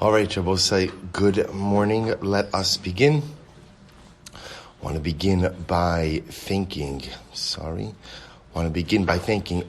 All right, Shabbosai, good morning. Let us begin. I want to begin by thanking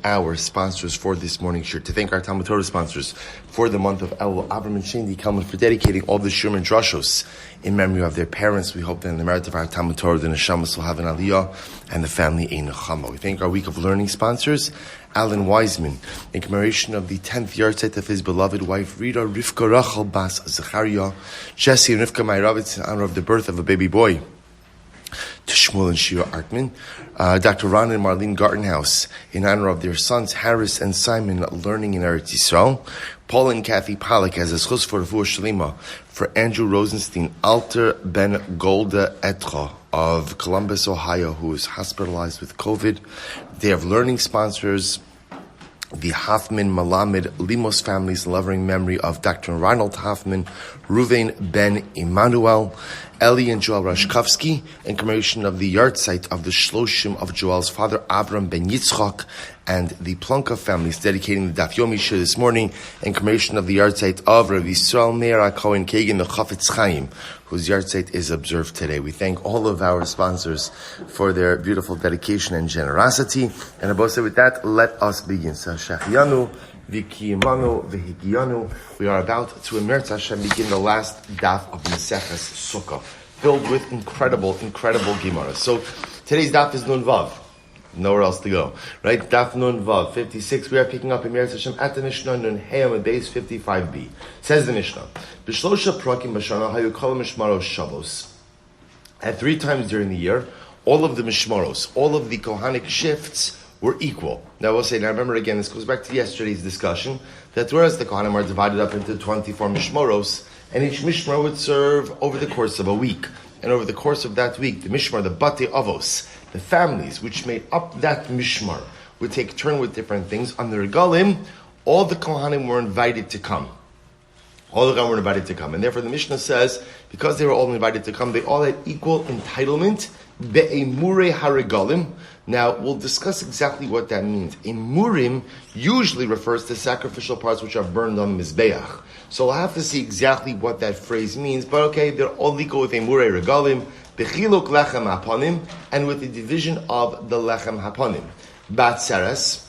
our sponsors for this morning's shir. To thank our Talmud Torah sponsors for the month of Elul, Avraham Shaindy Kelman, for dedicating all the shir and drashos in memory of their parents. We hope that in the merit of our Talmud Torah, the neshamas will have an aliyah and the family a nechama. We thank our week of learning sponsors, Alan Wiseman, in commemoration of the 10th yahrzeit of his beloved wife, Reda, Rivka Rachel bas Zecharya, Gesher and Rivkah Meyerowitz, in honor of the birth of a baby boy. To Shmuel and Shira Artman, Dr. Ron and Marlene Gartenhaus, in honor of their sons Harris and Simon learning in Eretz Yisrael. Paul and Paul Pollack as a zechus for refuah shlaimah for Andrew Rosenstein, Alter ben Golda Etcha of Columbus, Ohio, who is hospitalized with COVID. They have learning sponsors, the Hoffman Malamed Limos families, loving memory of Dr. Ronald Hoffman, Ruvain ben Emmanuel, Eli and Joel Rashkovsky, in commemoration of the yahrzeit of the Shloshim of Joel's father, Avraham ben Yitzchak, and the Plonka families, dedicating the Daf Yomi shir this morning, in commemoration of the yahrzeit of Rabbi Silber, Cohen Kagan, the Chafetz Chaim, whose yahrzeit is observed today. We thank all of our sponsors for their beautiful dedication and generosity. And Abosai, with that, let us begin. So, Shachianu, Vikiyamanu, Vihikiyanu. We are about to, Emertz Hashem, begin the last daf of Maseches Succah, filled with incredible Gemaras. So, today's daf is Nun Vav. Nowhere else to go, right? Daf Nun Vav 56. We are picking up in Emertz Hashem at the Mishnah Nun Hayam at base 55b. Says the Mishnah, B'shlosha prakim b'shana hayu kol mishmaros shavos. At 3 times during the year, all of the mishmaros, all of the kohanic shifts were equal. Now we'll say, now remember again, this goes back to yesterday's discussion, that whereas the kohanim are divided up into 24 mishmaros, and each mishmar would serve over the course of a week. And over the course of that week, the mishmar, the bate avos, the families which made up that mishmar, would take turn with different things. On the regalim, all the kohanim were invited to come. All of them were invited to come. And therefore the Mishnah says, because they were all invited to come, they all had equal entitlement, be'emure haregalim. Now, we'll discuss exactly what that means. Emurim usually refers to sacrificial parts which are burned on Mizbeach. So we'll have to see exactly what that phrase means. But okay, they're all equal with emure regalim, bechiluk lechem haponim, and with the division of the lechem haponim. Batzeres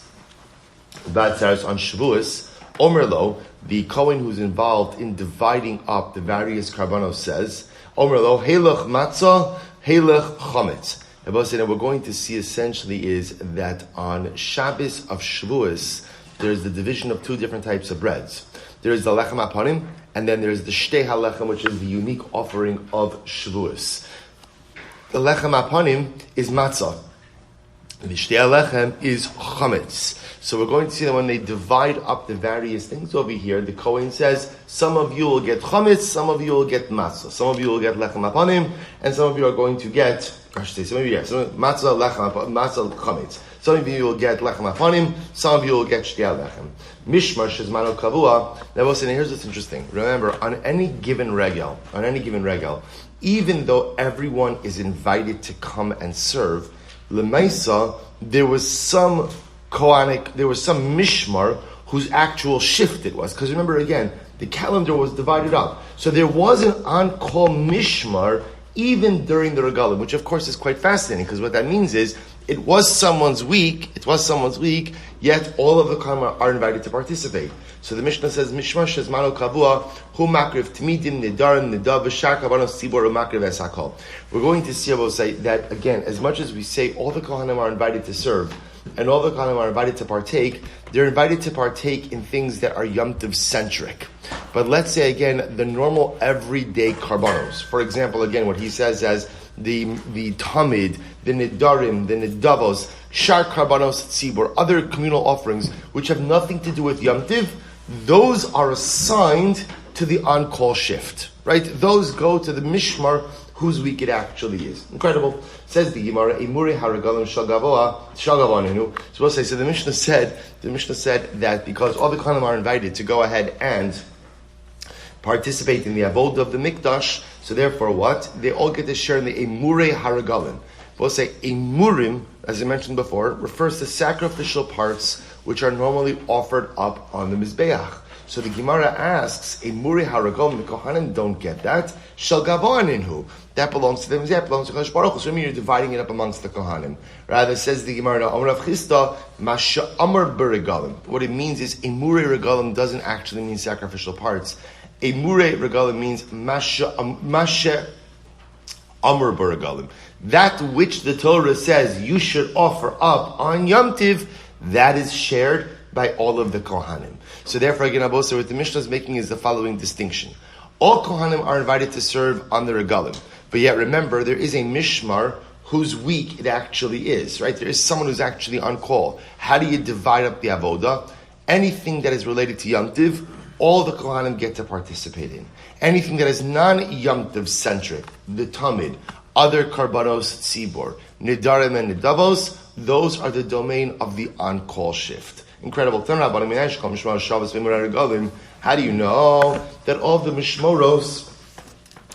on Shavuos, Omerlo, the Kohen who's involved in dividing up the various karbanos, says, Omerlo, Helech matzah, Helech chometz. And what we're going to see essentially is that on Shabbos of Shavuos, there's the division of 2 different types of breads. There is the lechem haponim, and then there's the shtei halechem, which is the unique offering of Shavuos. The lechem haponim is matzah. The shtei halechem is chometz. So we're going to see that when they divide up the various things over here, the Kohen says, some of you will get chometz, some of you will get matzah, some of you will get lechem haponim, and some of you are going to get, matzah, lechem, matzah, chometz. Some of you will get lechem haponim, some of you will get shtei halechem. Mishmar shezmano kavua. Now we'll say, here's what's interesting. Remember, on any given regel, even though everyone is invited to come and serve, lemaisa, there was some mishmar whose actual shift it was. Because remember again, the calendar was divided up. So there was an on-call mishmar even during the regalim, which of course is quite fascinating, because what that means is, it was someone's week, yet all of the kohanim are invited to participate. So the Mishnah says, Mishmar shezmano kavua, hu makriv tmidim nidarim nidav v'shar kavanos tzibor makriv esakol. We're going to see, I will say, that again, as much as we say all the kohanim are invited to serve, and all the kohanim are invited to partake, they're invited to partake in things that are Yom Tov centric. But let's say again, the normal everyday karbanos. For example, again, what he says as the tamid, the nidarim, the nidavos, shar karbanos tzibor, other communal offerings which have nothing to do with Yom Tov, those are assigned to the on-call shift, right? Those go to the mishmar whose week it actually is. Incredible. Says the Gemara, Emure haragalim shagavaninu. So we'll say, so the Mishnah said that because all the kohanim are invited to go ahead and participate in the avodah of the mikdash, so therefore what? They all get to share in the Emure haragalim. We'll say Emurim, as I mentioned before, refers to sacrificial parts which are normally offered up on the Mizbeach. So the Gemara asks, a muri haragom, the Kohanim don't get that. Shal gavoninhu. That belongs to them. That belongs to Kodesh Baruch Hu. So you're dividing it up amongst the Kohanim. Rather, says the Gemara, Amar Rav Chisda, Masha Amar B'Regalim. What it means is, a muri regalim doesn't actually mean sacrificial parts. A muri regalim means Masha Amar B'Regalim. That which the Torah says you should offer up on Yom Tiv, that is shared by all of the Kohanim. So therefore, again, Abosa, what the Mishnah is making is the following distinction. All Kohanim are invited to serve on the regalim. But yet, remember, there is a mishmar whose week it actually is, right? There is someone who's actually on call. How do you divide up the avoda? Anything that is related to Yom Tiv, all the Kohanim get to participate in. Anything that is non-Yom Tiv centric, the Tamid, other karbanos tzibor, nidarim and nidavos, those are the domain of the on-call shift. Incredible. How do you know that all the mishmoros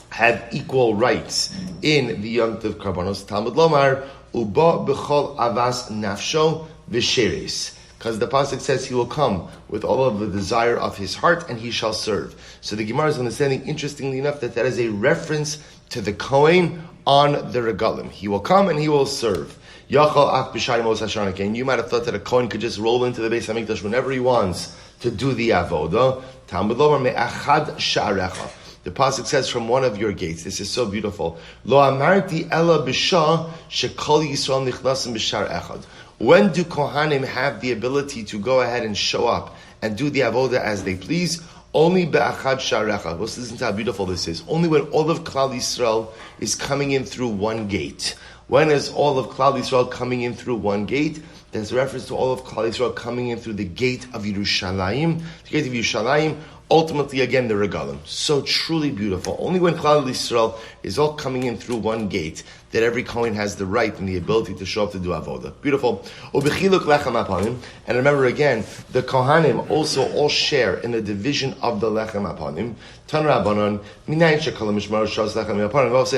have equal rights in the Yom Tov karbanos? Talmud Lomar, uba b'chol avas nafsho v'sheres. Because the pasuk says he will come with all of the desire of his heart and he shall serve. So the Gemara is understanding, interestingly enough, that is a reference to the Kohen on the regalim. He will come and he will serve. Yachal af b'shai mos hashanah. And you might have thought that a Kohen could just roll into the Beis Hamikdash whenever he wants to do the avoda. Talmud Lomar me'achad sha'arecha. The pasuk says from one of your gates. This is so beautiful. Lo amarti ela b'shah shekol Yisrael nichnasim b'shar echad. When do Kohanim have the ability to go ahead and show up and do the avoda as they please? Only be'achad sha'arecha. Listen to how beautiful this is. Only when all of Klal Yisrael is coming in through one gate. When is all of Klal Yisrael coming in through one gate? There's reference to all of Klal Yisrael coming in through the gate of Yerushalayim. The gate of Yerushalayim, ultimately again the regalim. So truly beautiful. Only when Klal Yisrael is all coming in through one gate that every Kohen has the right and the ability to show up to do avoda. Beautiful. And remember again, the Kohanim also all share in the division of the lechem apanim.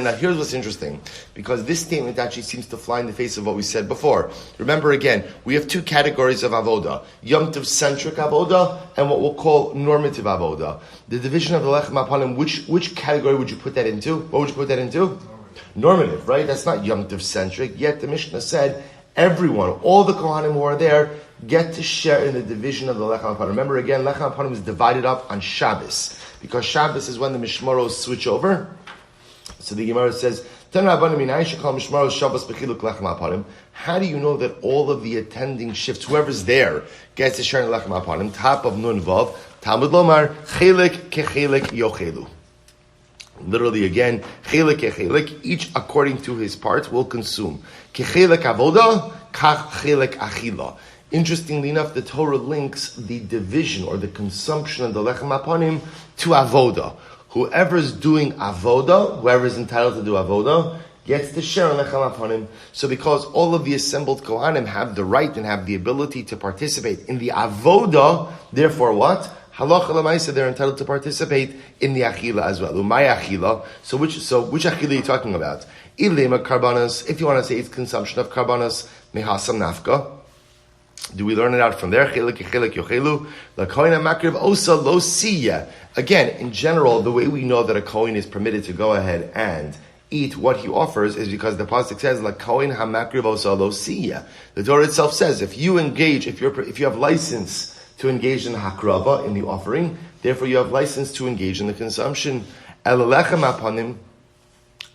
Now here's what's interesting, because this statement actually seems to fly in the face of what we said before. Remember again, we have two categories of avoda: Yom Tov centric avoda and what we'll call normative avoda. The division of the lechem apanim, which category would you put that into? What would you put that into? Normative, right? That's not Yom Tov centric. Yet the Mishnah said everyone, all the Kohanim who are there, get to share in the division of the Lechem HaPanim. Remember again, Lechem HaPanim is divided up on Shabbos, because Shabbos is when the Mishmoros switch over. So the Gemara says, how do you know that all of the attending shifts, whoever's there, gets to share in Lechem HaPanim? Top of Nun Vav, Talmud Lomar, Chelek kechelek yochelu. Literally again, chelek kechelek, each according to his part will consume. Kechelek avoda, kach chelek achila. Interestingly enough, the Torah links the division or the consumption of the lechem apanim to avoda. Whoever's doing avoda, whoever's entitled to do avoda, gets to share on lechem apanim. So because all of the assembled Kohanim have the right and have the ability to participate in the avoda, therefore what? Halacha l'maisa, they're entitled to participate in the achila as well. Umay achila. So which achila are you talking about? Ilema karbanos. If you want to say it's consumption of karbanos, mehasam nafka. Do we learn it out from there? Chelek yochelu. L'kohen makriv osa lo siya. Again, in general, the way we know that a kohen is permitted to go ahead and eat what he offers is because the pasuk says l'kohen hamakriv osa lo siya. The Torah itself says if you engage, if you have license to engage in the hakrava, in the offering, therefore you have license to engage in the consumption. El lechem apanim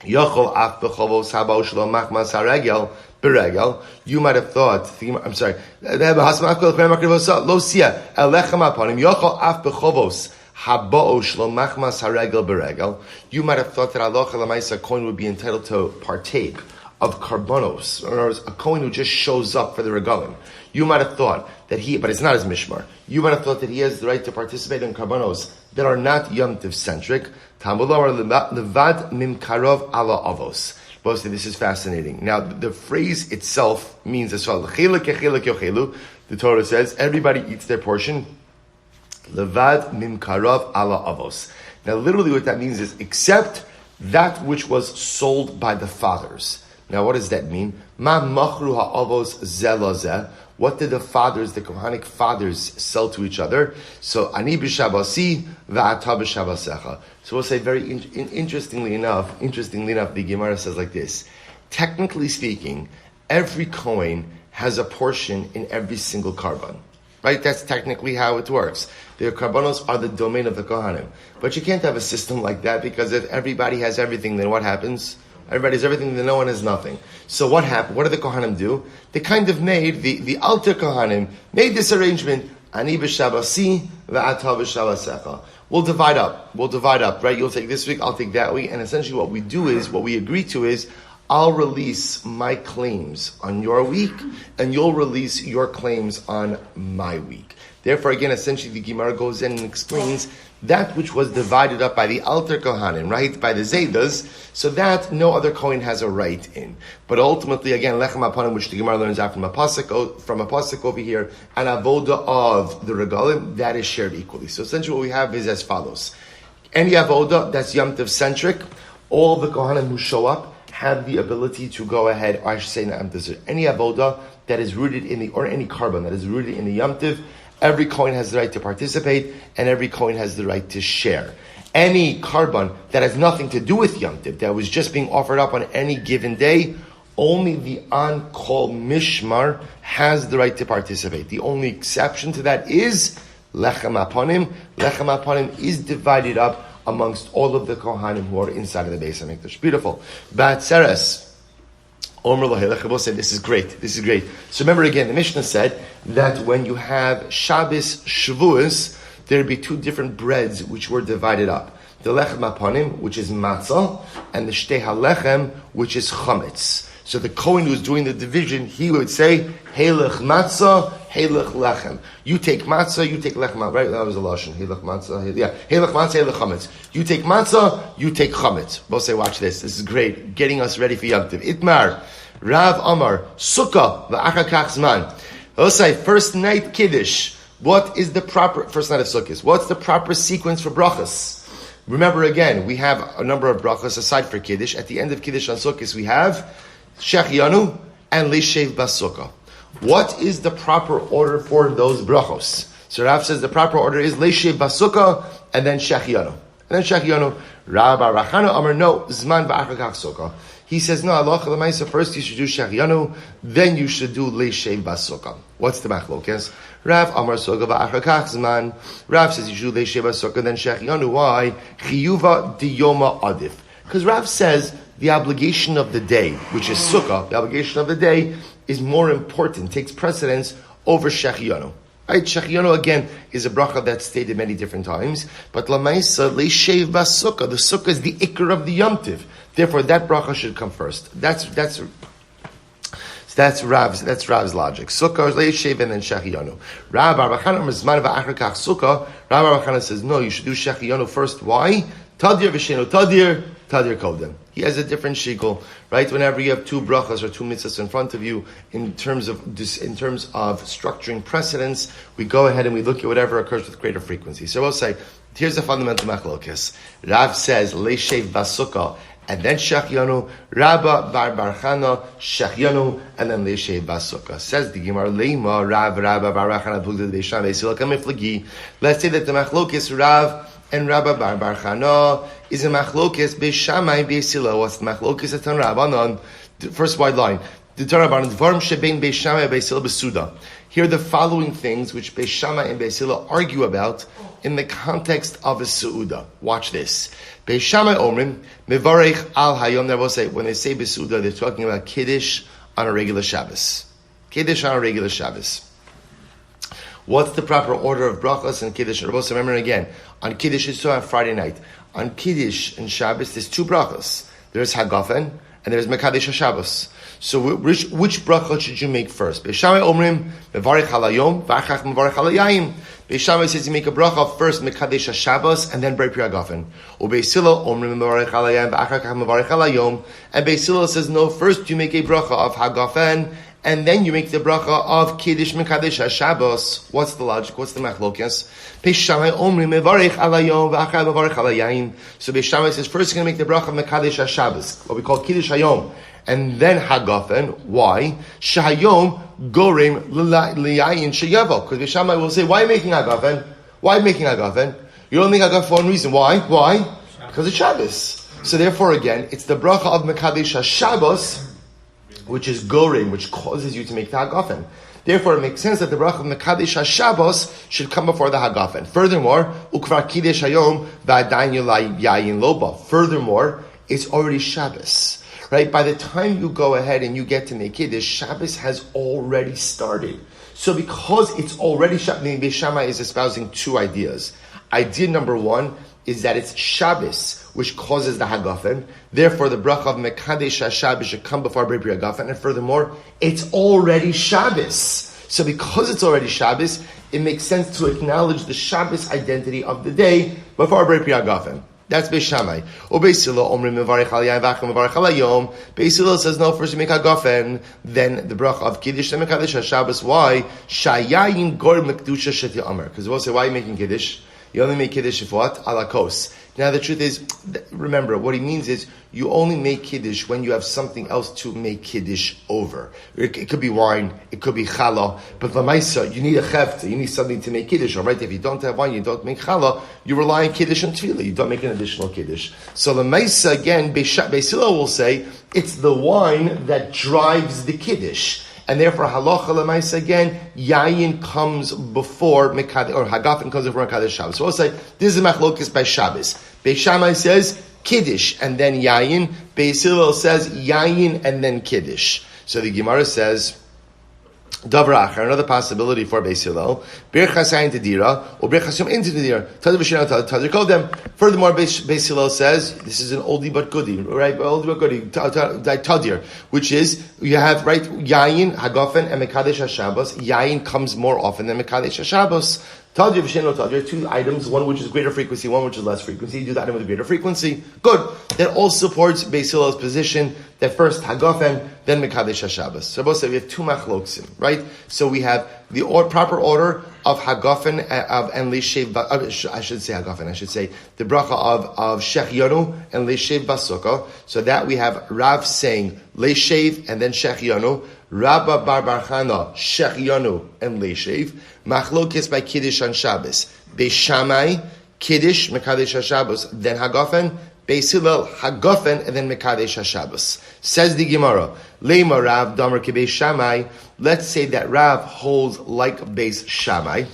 yochol af bechovos haba ushlo machmas haregel beregel. You might have thought, I'm sorry, lo sia el lechem apanim yochol af bechovos haba ushlo machmas haregel beregel. You might have thought that halacha l'maisa kohen would be entitled to partake of karbonos, in other words, a kohen who just shows up for the regalim. You might have thought that but it's not his mishmar. You might have thought that he has the right to participate in karbonos that are not Yom Tov centric. Talmud Lomar levad mimkarov ala avos. Mostly, this is fascinating. Now, the phrase itself means as follows: Chelek kechelek yochelu. The Torah says everybody eats their portion. Levad mimkarov ala avos. Now, literally, what that means is except that which was sold by the fathers. Now, what does that mean? Ma machru ha'avos zelazeh. What did the Kohanic fathers, sell to each other? So, ani b'shabasi v'ata b'shabasecha. So we'll say very interestingly enough, the Gemara says like this. Technically speaking, every coin has a portion in every single carbon. Right? That's technically how it works. The karbanos are the domain of the Kohanim. But you can't have a system like that, because if everybody has everything, then what happens? Everybody has everything, then no one has nothing. So what happened? What did the Kohanim do? They kind of made, the alter Kohanim made this arrangement. Ani b'shabasi v'ata b'shabasecha. We'll divide up, right? You'll take this week, I'll take that week. And essentially what we agree to is, I'll release my claims on your week, and you'll release your claims on my week. Therefore, again, essentially the Gemara goes in and explains that which was divided up by the alter Kohanim, right, by the Zaydas, so that no other Kohen has a right in. But ultimately, again, Lechem Apanim, which the Gemara learns out from a pasuk over here, and avoda of the regalim, that is shared equally. So essentially what we have is as follows. Any avoda that's Yom Tov centric, all the Kohanim who show up have the ability to go ahead, or I should say, any avoda that is rooted in any carbon that is rooted in the Yom Tov, every Kohen has the right to participate, and every Kohen has the right to share. Any carbon that has nothing to do with Yom Tov, that was just being offered up on any given day, only the on-call mishmar has the right to participate. The only exception to that is Lechem Apanim. Lechem Apanim is divided up amongst all of the Kohanim who are inside of the Beis HaMikdash. Beautiful. Ba'atzeres. Omer Lohei said, this is great. So remember again, the Mishnah said that when you have Shabbos Shavuos, there'd be two different breads which were divided up. The Lechem Apanim, which is matzah, and the Shtei HaLechem, which is chametz. So the Kohen who's doing the division, he would say, Heilech matzah, Heilech lechem. You take matzah, you take lechem. Right? That was a lashon. Heilech matzah, Heilech matzah, Heilech chametz. You take matzah, you take chametz. Both say, watch this. This is great. Getting us ready for Yom Tov. Itmar, Rav Amar, Succah, v'achakach zman. They'll say, first night Kiddush. What is the proper, first night of Sukkot? What's the proper sequence for brachas? Remember again, we have a number of brachas aside for Kiddush. At the end of Kiddush on Sukkot, we have Shechianu and Leishev Basukah. What is the proper order for those brachos? So Rav says the proper order is Leishev Basukah and then Shechianu. Rabbi Rachana Amar, no, Zman Ba'achakach Sukkah. He says, no, Allah Lamaisa, first you should do Shechianu, then you should do Leishev Basukah. What's the machlokes? Rav Amar Sukkah Ba'achakach Zman. Rav says you should do Leishev Basukah, then Shechianu. Why? Chiyuva diyoma adif. Because Rav says the obligation of the day, which is Sukkah, the obligation of the day is more important, takes precedence over Shechianu. Right? Shechianu, again, is a bracha that's stated many different times, but Lamaisa, Leishev Basukah, the Sukkah is the ikr of the Yom Tov. Therefore, that bracha should come first. That's Rav's logic. Sukkah, Leishev, and then Shechianu. Rabbi Rachana Zman v'achrakach Sukkah. Rabbi Rachana says, no, you should do Shechianu first. Why? Tadir v'shenu Tadir kodem. He has a different shikol, right? Whenever you have two brachas or two mitzvahs in front of you, in terms of structuring precedence, we go ahead and we look at whatever occurs with greater frequency. So we'll say, here's the fundamental machlokes. Rav says Leishev Basukah and then Shechianu. Rabba Bar Chana Shechianu and then Leishev Basukah. Says the Gemara Leima Rav Bar Chana Pugdad Beishan Beisil Kamiflagi. Let's say that the machlokes Rav and Rabba Bar Chana is a machlokes Beishamai Beisila. What's the machlokes at Tan Rabbanon? First wide line. The Torah Rabbanon Dvarim Shebein Beishamai Beisila Besuda. Here are the following things which Beishamai and Beisila argue about in the context of a Su'uda. Watch this. Beishamai Omrim Mevarech Al Hayom. They will say when they say Besuda, they're talking about Kiddush on a regular Shabbos. Kiddush on a regular Shabbos. What's the proper order of brachas and Kiddush? Remember again, on Kiddush it's on Friday night. On Kiddush and Shabbos, there's two brachas. There's Hagafen and there's Mekadesh HaShabbos. So which bracha should you make first? Beishamai Omrim Mevarech Halayom V'achach Mevarech Halayayim. Beishamai says you make a bracha first Mekadesh HaShabbos and then Brei Pri Hagafen. Ubeisila Omrim Mevarech Halayayim V'achach Mevarech Halayom. And Beisila says no, first you make a bracha of Hagafen and then you make the bracha of Kiddush Mekadesh HaShabbos. What's the logic? What's the machlokes? Beis Shammai omri mevarich alayom v'achar mevarich alayayin. So Beis Shammai says first you're going to make the bracha of Mekadesh HaShabbos, what we call Kiddush Hayom, and then Hagafen. Why? Shahayom gorim liyayin sheyavo. Because Beis Shammai will say, why are you making Hagafen? Why are you making Hagafen? You don't make Hagafen for one reason. Why? Because it's Shabbos. So therefore, again, it's the bracha of Mekadesh HaShabbos, which is gorim, which causes you to make the Hagafen. Therefore, it makes sense that the bracha of Mekadesh HaShabbos should come before the Hagafen. Furthermore, ukvar kiddush hayom v'adayin yayin loba. Furthermore, it's already Shabbos. Right? By the time you go ahead and you get to make Kiddush, Shabbos has already started. So because it's already Shabbos, Beis Shammai is espousing two ideas. Idea number one is that it's Shabbos, which causes the Hagafen. Therefore, the bracha of Mekadesh HaShabbos should come before Bri Hagafen. And furthermore, it's already Shabbos. So because it's already Shabbos, it makes sense to acknowledge the Shabbos identity of the day before Bri Hagafen. That's Beis Shammai. Beis Hillel says no. First you make Hagafen, then the bracha of Kiddush and Mekadesh HaShabbos. Why? Shayayin gor mekdusha sheti amar. Because we'll say, why are you making Kiddush? You only make Kiddush if what? Alakos. Now the truth is, remember, what he means is, you only make Kiddush when you have something else to make Kiddush over. It could be wine, it could be challah, but l'maisa, you need a chefta, you need something to make Kiddush, alright? If you don't have wine, you don't make challah, you rely on Kiddush and tefillah, you don't make an additional Kiddush. So l'maisa, again, Beis Hillel will say, it's the wine that drives the Kiddush. And therefore, halacha l'maisa again, yayin comes before Mekadesh, or Hagafen comes before Mekadesh Shabbos. So we'll say, this is machlokes by Shabbos. Beis Shammai says, Kiddush, and then yayin. Beis Hillel says, yayin, and then Kiddush. So the Gemara says, Davra Achar, another possibility for Beis Hillel, Birchas Yayin Tadira, or Birchas Yom into Tadira, Tadir V'Shina Tadir Kol Dem. Furthermore, Beis Hillel says, this is an oldie but goodie, right? Oldie but goodie, Tadir, which is, you have, right, Yayin, Hagafen, and Mekadesh HaShabbos. Yayin comes more often than Mekadesh HaShabbos. Tadir V'Shina Tadir, two items, one which is greater frequency, one which is less frequency. You do the item with greater frequency. Good. That all supports Beis Hillel's position that first Hagafen, then Mekadesh HaShabbos. So both say we have two machloksim, right? So we have the proper order of Hagafen and Leishev, I should say Hagafen, I should say the bracha of Shechianu and Leishev Basukah. So that we have Rav saying Leishev and then Shechianu, Rabba Bar Chana, Shechianu and Leishev, machlokis by Kiddush on Shabbos. Beis Shammai, Kiddush, Mekadesh HaShabbos, then Hagafen. Beis Hillel, Hagafen, and then Mekadesh HaShabbos. Says the Gemara, Leima Rav, Damar Ki Beis Shammai. Let's say that Rav holds like Beis Shammai,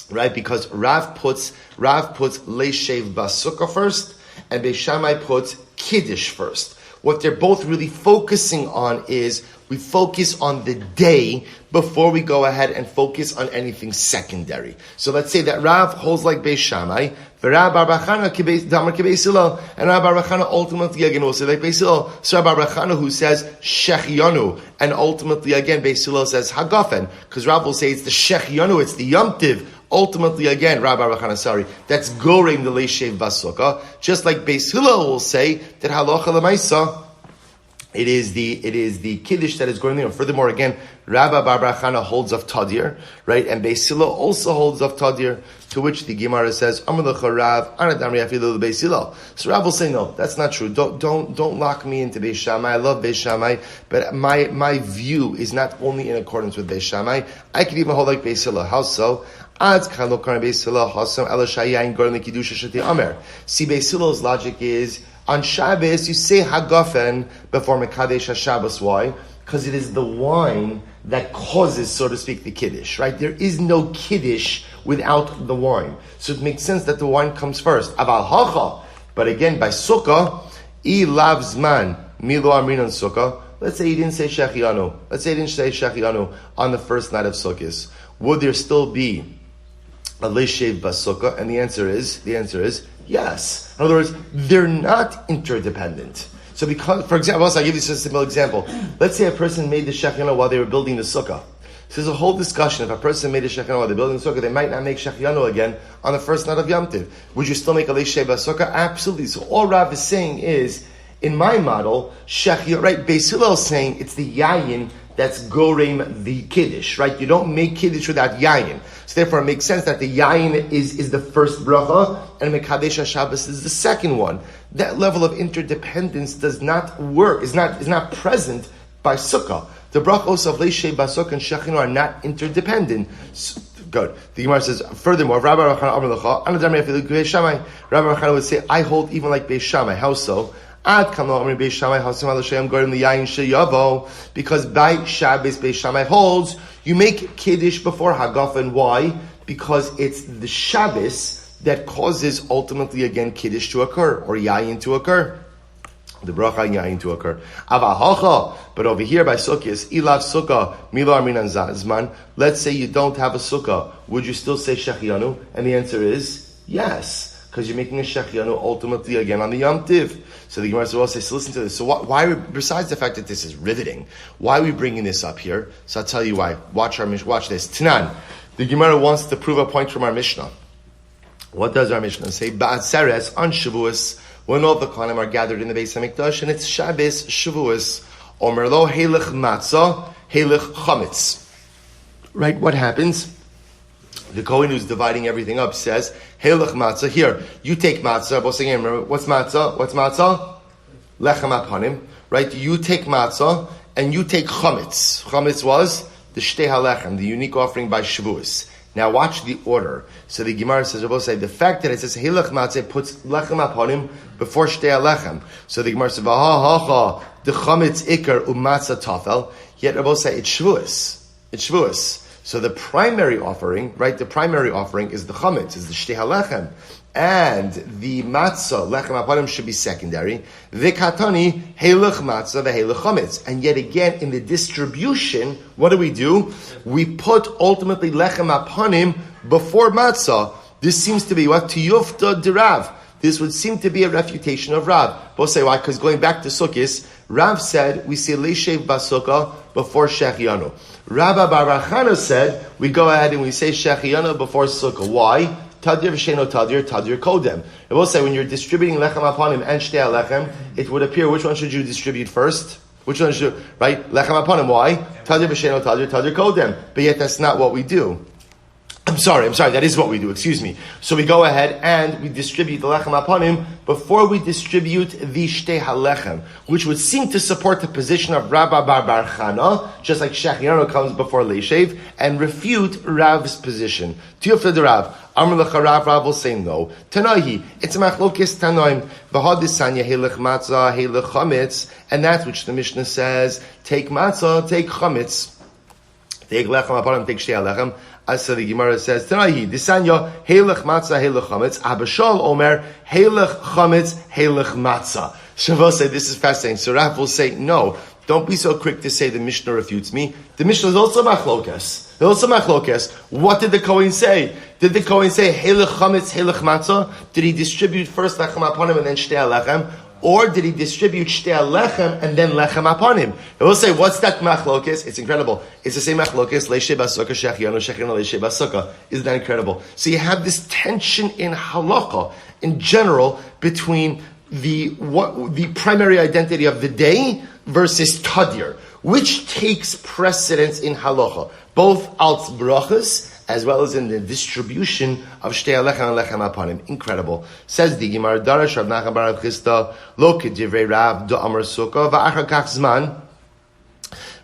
right? Because Rav puts Leishev Basukah first, and Beis Shammai puts Kiddush first. What they're both really focusing on is, we focus on the day before we go ahead and focus on anything secondary. So let's say that Rav holds like Beis Shammai, and Rav Bar Chana ultimately again will say like Beis Hillel. So Rav Bar Chana who says Shechianu, and ultimately again Beis Hillel says Hagafen, because Rav will say it's the Shechianu, it's the Yom Tiv. Ultimately again, Rav Bar Chana, that's goring the Leishev Basukah. Just like Beis Hillel will say that halacha l'maisa, it is the Kiddush that is going there. Furthermore, again, Rabbi Bar Chana holds of Tadir, right? And Beis Hillel also holds of Tadir, to which the Gemara says, Amar lecha Rav, Anadam Yafilu Beis Hillel. So Rav will say, no, that's not true. Don't lock me into Beis Shammai. I love Beis Shammai, but my view is not only in accordance with Beis Shammai. I could even hold like Beis Hillel. How so? See, Beis Hillel's logic is, on Shabbos, you say Hagafen before Mekadesh HaShabbos. Why? Because it is the wine that causes, so to speak, the Kiddush, right? There is no Kiddush without the wine. So it makes sense that the wine comes first. Aval Hacha. But again, by Sukkah, I lav zman, milo amrin on Sukkah. Let's say he didn't say Shechianu. Let's say he didn't say Shechianu on the first night of Sukkot. Would there still be a Leishev Basukah? And the answer is yes. In other words, they're not interdependent. So because, for example, I'll give you a simple example. Let's say a person made the Shechianu while they were building the Sukkah. So there's a whole discussion. If a person made a Shechianu while they're building the Sukkah, they might not make Shechianu again on the first night of Yom Tiv. Would you still make a Leishev Basukah? Absolutely. So all Rav is saying is, In my model, Shechiyanu, right, Beis Hillel is saying it's the yayin that's gorem the kiddush, right? You don't make kiddush without yayin. So therefore it makes sense that the yayin is the first bracha and Mekadesh HaShabbos is the second one. That level of interdependence does not work, is not present by Sukkah. The brachos of Leishei Basuk and Shechinu are not interdependent. Good. The Gemara says, furthermore, Rabbi Rachel would say, I hold even like Beis Shammai. How so? Because by Shabbos, Beis Shammai holds, you make Kiddush before Hagafen. Why? Because it's the Shabbos that causes ultimately again Kiddush to occur, or Yayin to occur. The bracha yayin to occur. But over here by Sukkah, ilav Sukkah milar minan zman. Let's say you don't have a Sukkah. Would you still say Shechiyanu? And the answer is yes, because you're making a Shechiyanu ultimately again on the Yom Tiv. So the Gemara will say, so listen to this. So why, besides the fact that this is riveting, why are we bringing this up here? So I'll tell you why. Watch this. Tanan. The Gemara wants to prove a point from our Mishnah. What does our Mishnah say? Ba'at Seres on Shavuos, when all the Kohanim are gathered in the Beis HaMikdash, and it's Shabbos, Shavuos, Omer lo Heilich Matzah, Heilich Chametz. Right, what happens? The Kohen who's dividing everything up says, Heilich Matzah, here, you take Matzah, both again, remember, what's Matzah? Lechem Apanim, right? You take Matzah, and you take Chametz. Chametz was the Shtei HaLechem, the unique offering by Shavuos. Now watch the order. So the Gemara says, the fact that it says Hilach Matzeh puts lechem upon him before Shtei HaLechem. So the Gemara says, the chametz ikar u'matzah tafel. Yet Rabbi say it's Shavuos. It's Shavuos. So the primary offering, right? The primary offering is the chametz, is the Shtei HaLechem. And the matzah, lechem apanim, should be secondary. V'katani, heilach matzah, v'heilach chametz. And yet again, in the distribution, what do? We put ultimately lechem apanim before matzah. This seems to be what? Tiyufta derav. This would seem to be a refutation of Rav. Both say why? Because going back to Sukkis, Rav said we say leishev basukah before Shechiyanu. Rabbi Bar Chana said we go ahead and we say Shechiyanu before Sukkah. Why? Tadir v'sheno tadir kodem. It will say when you're distributing lechem upon him and shtei lechem, it would appear which one should you distribute first? Which one should, right? Lechem upon him. Why? Tadir v'sheno tadir kodem. But yet that's not what we do. I'm sorry, that is what we do, excuse me. So we go ahead and we distribute the lechem upon him before we distribute the shtei halechem, which would seem to support the position of Rabbi Bar Chana, just like Shechiyanu comes before Leishev, and refute Rav's position. Tiyufta de Rav, Amr lecha Rav will say no. Tanahi, it's a machlokes tanoim, v'hadisanya heilech matzah, heilech chametz, and that's which the Mishnah says, take matzah, take chametz. Take lechem upon him, take shtei halechem. As the Gemara says, Tanahi, Disanya, Heilech Matzah, Heilech Chametz, Abashal Omer, Heilech Chametz, Heilech Matzah. Shavuos said, this is fascinating. So Rav will say, no, don't be so quick to say the Mishnah refutes me. The Mishnah is also machlokas. What did the Kohen say? Did the Kohen say, Heilech Chametz, Heilech Matzah? Did he distribute first Lechem upon him and then Shtei Lechem? Or did he distribute Shtei Lechem and then Lechem upon him? And we'll say, what's that machlokes? It's incredible. It's the same machlokes, Leishei Basukah, Shechiyanu, Leishei Basukah. Isn't that incredible? So you have this tension in halacha, in general, between the primary identity of the day versus tadir. Which takes precedence in halacha? Both alts brachas, as well as in the distribution of shtei lechem and lechem upon him. Incredible. Says the Gemara, Darash Rav Nachman bar Rav Chisda, lo kedivrei Rav do Amar Sukkah va'achar kach zman.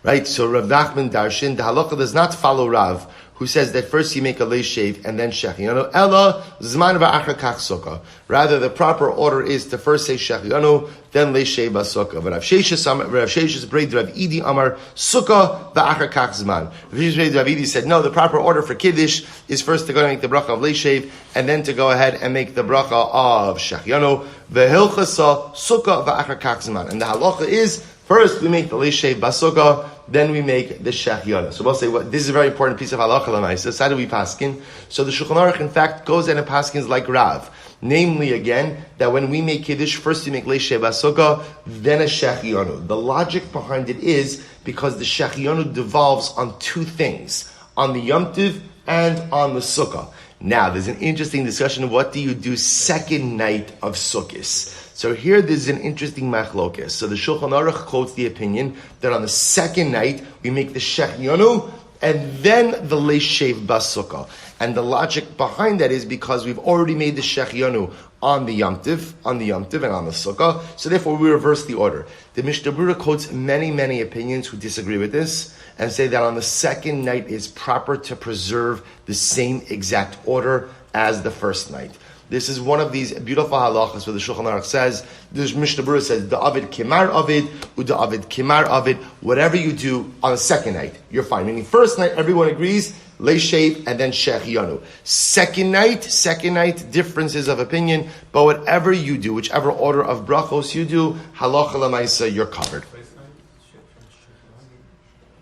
Right, so Rav Nachman Darshan, the halacha does not follow Rav, who says that first you make a leishev and then Shechiyanu. Ella zman va'achar kach sukkah. Rather, the proper order is to first say Shechiyanu, then leishev b'sukkah. But Rav Sheshes prayed Rav Idi Amar Sukkah va'achar kach zman. Rav Idi said, no, the proper order for Kiddush is first to go and make the bracha of leishev and then to go ahead and make the bracha of Shechiyanu. V'hilchasa sukkah va'achar kach zman. And the halacha is, first we make the leishev b'sukkah, then we make the Shechiyanu. So we'll say, this is a very important piece of halacha l'maisa. So how do we paskin? So the Shulchan Aruch, in fact, goes and paskins like Rav. Namely, again, that when we make Kiddush, first we make leishev b'sukkah, then a Shechiyanu. The logic behind it is because the Shechiyanu devolves on two things, on the Yom Tov and on the Sukkah. Now, there's an interesting discussion of what do you do second night of Sukkos. So here there's an interesting machlokes. So the Shulchan Aruch quotes the opinion that on the second night we make the shechianu and then the leishev basukah. And the logic behind that is because we've already made the shechianu on the Yom Tiv and on the Sukkah, so therefore we reverse the order. The Mishnah Berurah quotes many opinions who disagree with this and say that on the second night it's proper to preserve the same exact order as the first night. This is one of these beautiful halachas where the Shulchan Aruch says, the Mishnah Berurah says, the Avid Kimar Avid, Uda Avid Kimar Avid, whatever you do on the second night, you're fine. Meaning first night, everyone agrees, Leishev, and then Shechianu. Second night, differences of opinion, but whatever you do, whichever order of brachos you do, halacha l'maisa, you're covered.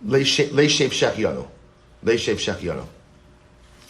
Leishev Shechianu.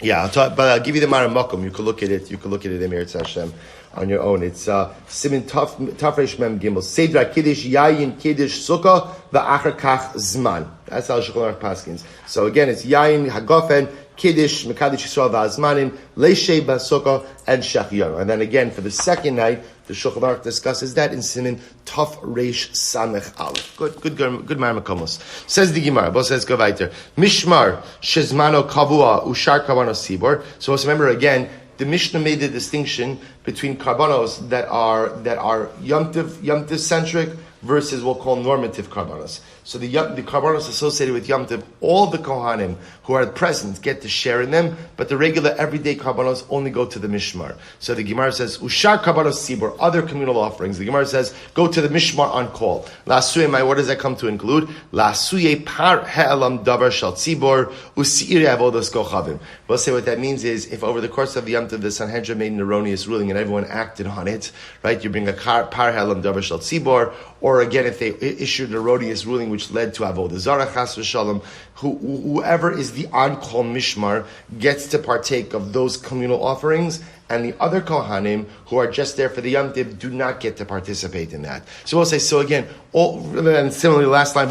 Yeah, but I'll give you the Maramakum. You could look at it. You could look at it in Eretz Hashem on your own. It's Simin Tafresh Mem Gimel Sedra Kiddush Yayin Kiddush Sukkah va'achar kach Zman. That's how Shulchan Aruch paskins. So again, it's Yayin Hagofen Kiddush Mekadosh Yisrael va'Zmanim Leishei Basukah and Shechianu. And then again for the second night, the Shulchan Aruch discusses that in Simin Taf Reish Samech Aleph. Good Maramakomos. Says the Gemara. Both says go weiter. Mishmar Shezmano Kavua Ushar Karbanos Sibor. So let's remember again. The Mishnah made the distinction between karbanos that are Yom Tiv centric versus what we'll call normative karbanos. So the karbanos associated with Yom Tiv, all the kohanim who are present get to share in them, but the regular everyday karbanos only go to the mishmar. So the Gemara says ushar karbanos sibor, other communal offerings. The Gemara says go to the mishmar on call. Lasuye, what does that come to include? Lasuye par he'elam davar shal tzibor usiire avodas kochavim. We'll say what that means is if over the course of the Yom Tov the Sanhedrin made an erroneous ruling and everyone acted on it, right? You bring a par he'elam davar shal tzibor, or again if they issued an erroneous ruling which led to avodah zarah chas v'shalom, whoever is the on-call mishmar gets to partake of those communal offerings, and the other kohanim who are just there for the Yom Tiv do not get to participate in that. So we'll say, so again, and similarly last line,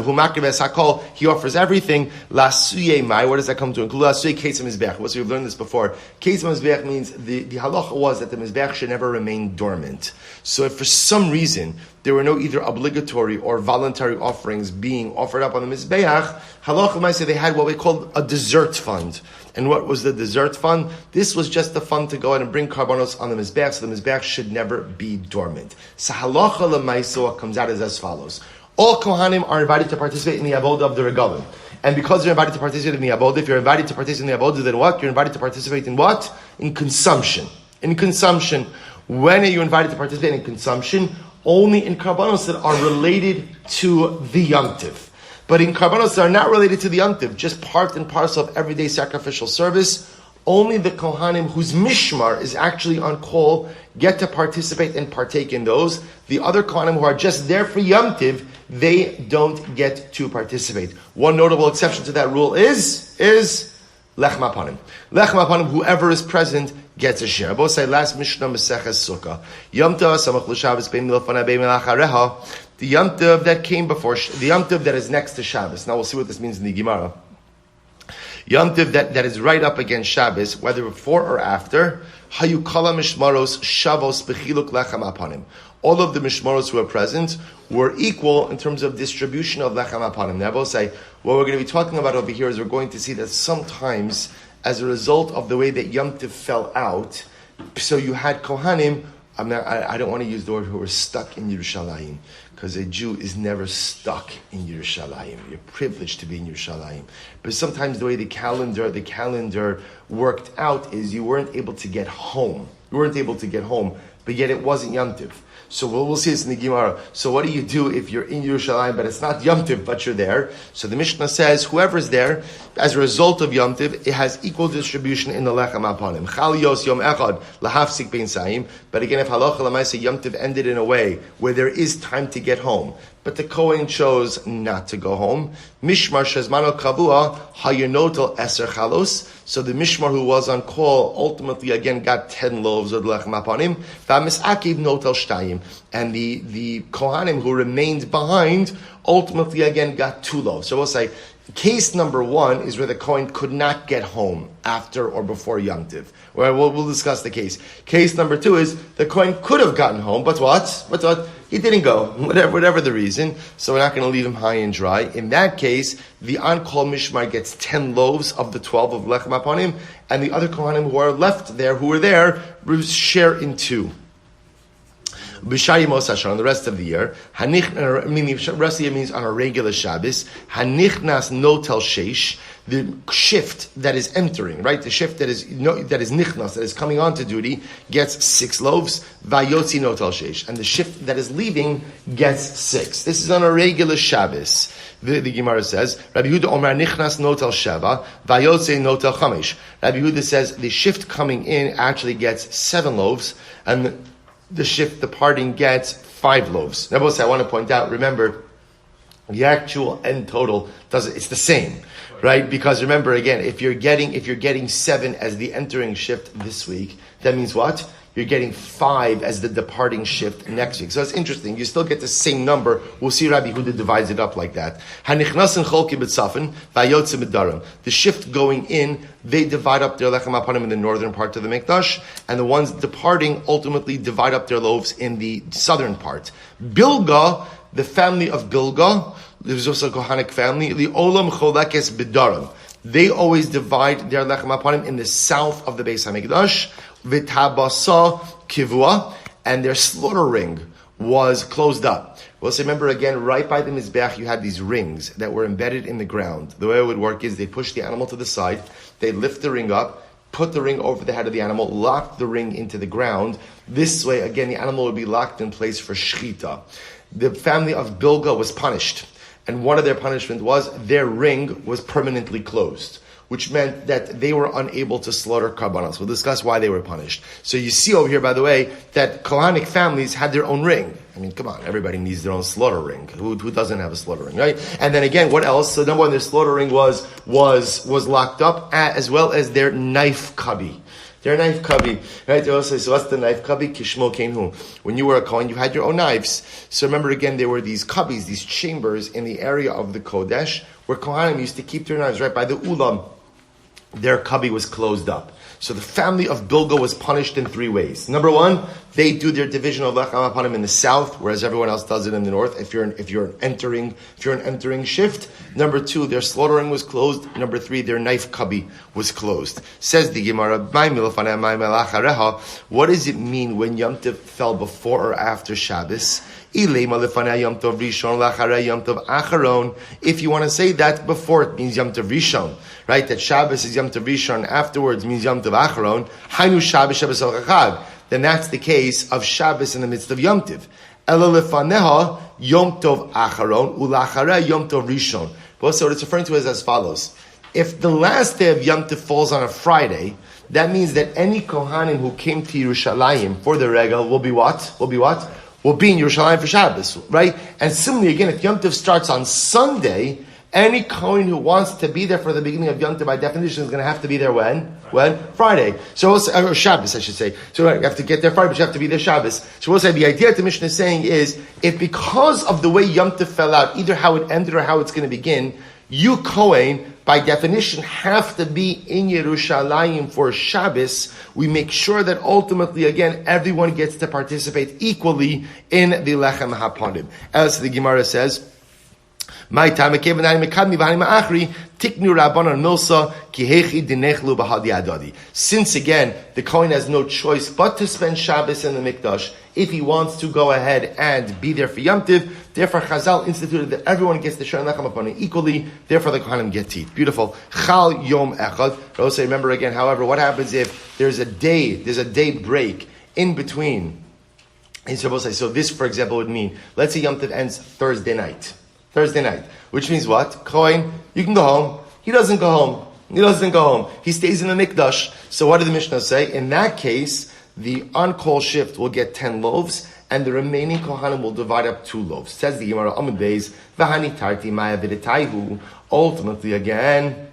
he offers everything. Lasuye mai, what does that come to include? Lasuye kesem mizbeach. So we've learned this before. Kesem mizbeach means the halacha was that the mizbeach should never remain dormant. So if for some reason there were no either obligatory or voluntary offerings being offered up on the mizbeach, halacha might say they had what we call a dessert fund. And what was the dessert fund? This was just the fund to go out and bring karbanos on the mizbeach, so the mizbeach should never be dormant. So halacha l'maisa, what comes out is as follows. All kohanim are invited to participate in the avodah of the regalim. And because you're invited to participate in the avodah, if you're invited to participate in the avodah, then what? You're invited to participate in what? In consumption. In consumption. When are you invited to participate in consumption? Only in karbanos that are related to the Yom Tiv. But in karbanos that are not related to the Yom Tiv, just part and parcel of everyday sacrificial service, only the kohanim whose mishmar is actually on call get to participate and partake in those. The other kohanim who are just there for Yom Tiv, they don't get to participate. One notable exception to that rule is lechem apanim. Lechem apanim, whoever is present gets a share. Both say last Mishnah Maseches Sukkah. Yom Tov samach l'Shabbos bein milafana bein milachareha. The Yom Tov that came before, the Yom Tov that is next to Shabbos. Now we'll see what this means in the Gemara. Yom Tov that is right up against Shabbos, whether before or after, hayu kala mishmaros shavos bechiluk lechem apanim. All of the mishmaros who are present were equal in terms of distribution of lechem apanim. Now I will say, what we're going to be talking about over here is we're going to see that sometimes, as a result of the way that Yom Tov fell out, so you had kohanim, I don't want to use the word who were stuck in Yerushalayim, because a Jew is never stuck in Yerushalayim. You're privileged to be in Yerushalayim. But sometimes the way the calendar worked out is you weren't able to get home. But yet it wasn't Yom Tov. So we'll see this in the Gemara. So what do you do if you're in Yerushalayim, but it's not Yom Tov, but you're there? So the Mishnah says, whoever's there, as a result of Yom Tov, it has equal distribution in the lechem apanim. Chal yos yom echad lahafsik bein saim. But again, if halacha l'maisa Yom Tov ended in a way where there is time to get home, but the Kohen chose not to go home, Mishmar shezmano kavua hayenotel eser chalos. So the Mishmar who was on call ultimately again got 10 loaves of lechem apanim. V'amisakiv notel shtayim. And the Kohanim who remained behind ultimately again got 2 loaves. So we'll say, Case number one is where the Kohen could not get home after or before Yom Tiv. We'll discuss the case. Case number two is the Kohen could have gotten home, but what? He didn't go, whatever the reason, so we're not going to leave him high and dry. In that case, the on-call mishmar gets 10 loaves of the 12 of lechem hapanim, and the other Kohanim who were there, share in 2. B'shari Mosashar, on the rest of the year, meaning the rest of the year means on a regular Shabbos, Hanichnas Notel Sheish, the shift that is entering, right? The shift that is nichnas, that is coming on to duty, gets 6 loaves, Vayotzi Notel Sheish, and the shift that is leaving gets 6. This is on a regular Shabbos. The Gemara says, Rabbi Yehuda Omer Nichnas Notel Sheva, Vayotzi Notel Chamesh. Rabbi Yehuda says the shift coming in actually gets 7 loaves, and the shift departing gets 5 loaves. Now, I want to point out, remember, the actual end total it's the same, right? Because remember again, if you're getting 7 as the entering shift this week, that means what? You're getting 5 as the departing shift next week. So it's interesting. You still get the same number. We'll see Rabbi Yehuda divides it up like that. The shift going in, they divide up their lechem hapanim in the northern part of the Mikdash, and the ones departing ultimately divide up their loaves in the southern part. Bilga, the family of Bilga, there's also a Kohanic family, the Olam Cholekes Bidarim. They always divide their lechem hapanim in the south of the Beis HaMikdash, V'tabasa kivua, and their slaughter ring was closed up. Well, so remember again, right by the Mizbeach, you had these rings that were embedded in the ground. The way it would work is they push the animal to the side, they lift the ring up, put the ring over the head of the animal, lock the ring into the ground. This way, again, the animal would be locked in place for shechita. The family of Bilga was punished, and one of their punishment was their ring was permanently closed, which meant that they were unable to slaughter karbanos. We'll discuss why they were punished. So you see over here, by the way, that Kohanic families had their own ring. I mean, come on, everybody needs their own slaughter ring. Who doesn't have a slaughter ring, right? And then again, what else? So number one, their slaughter ring was locked up, as well as their knife cubby. Their knife cubby, right? So what's the knife cubby? Kishmo Kenhu. When you were a Kohen, you had your own knives. So remember again, there were these cubbies, these chambers in the area of the Kodesh, where Kohanim used to keep their knives, right by the Ulam. Their cubby was closed up. So the family of Bilga was punished in 3 ways. Number one, they do their division of lechem hapanim in the south, whereas everyone else does it in the north. If you're an entering shift. Number 2, their slaughtering was closed. Number 3, their knife cubby was closed. Says the Gemara, what does it mean when Yom Tov fell before or after Shabbos? If you want to say that before, it means Yom Tov Rishon, right? That Shabbos is Yom Tov Rishon, afterwards means Yom Tov Acharon. Hainu Shabbos Shabbos al-Chag. Then that's the case of Shabbos in the midst of Yom Tov. Ela lefaneha Yom Tov Acharon ulacharei Yom Tov Rishon. So what it's referring to is as follows: if the last day of Yom Tov falls on a Friday, that means that any Kohanim who came to Yerushalayim for the regal will be what? Will be in Yerushalayim for Shabbos, right? And similarly, again, if Yom Tov starts on Sunday, any Kohen who wants to be there for the beginning of Yom Tov, by definition, is going to have to be there when? Friday. So, or Shabbos, I should say. So you have to get there Friday, but you have to be there Shabbos. So we'll say the idea that the Mishnah is saying is, if because of the way Yom Tov fell out, either how it ended or how it's going to begin, you Kohen, by definition, have to be in Yerushalayim for Shabbos, we make sure that ultimately, again, everyone gets to participate equally in the Lechem HaPanim. As the Gemara says, My time since again, the Kohen has no choice but to spend Shabbos in the Mikdash if he wants to go ahead and be there for Yom Tiv. Therefore, Chazal instituted that everyone gets the Shana Lechem HaPanim equally. Therefore, the Kohanim get teeth. Beautiful. Chal Yom Echad. Also, remember again, however, what happens if there's a day break in between? And so this, for example, would mean, let's say Yom Tiv ends Thursday night, which means what? Kohen, you can go home. He doesn't go home. He stays in the Mikdash. So what did the Mishnah say? In that case, the on-call shift will get 10 loaves, and the remaining Kohanim will divide up 2 loaves. Says the Gemara, Amud Beis, V'hani tarti maya v'detaihu. Ultimately, again,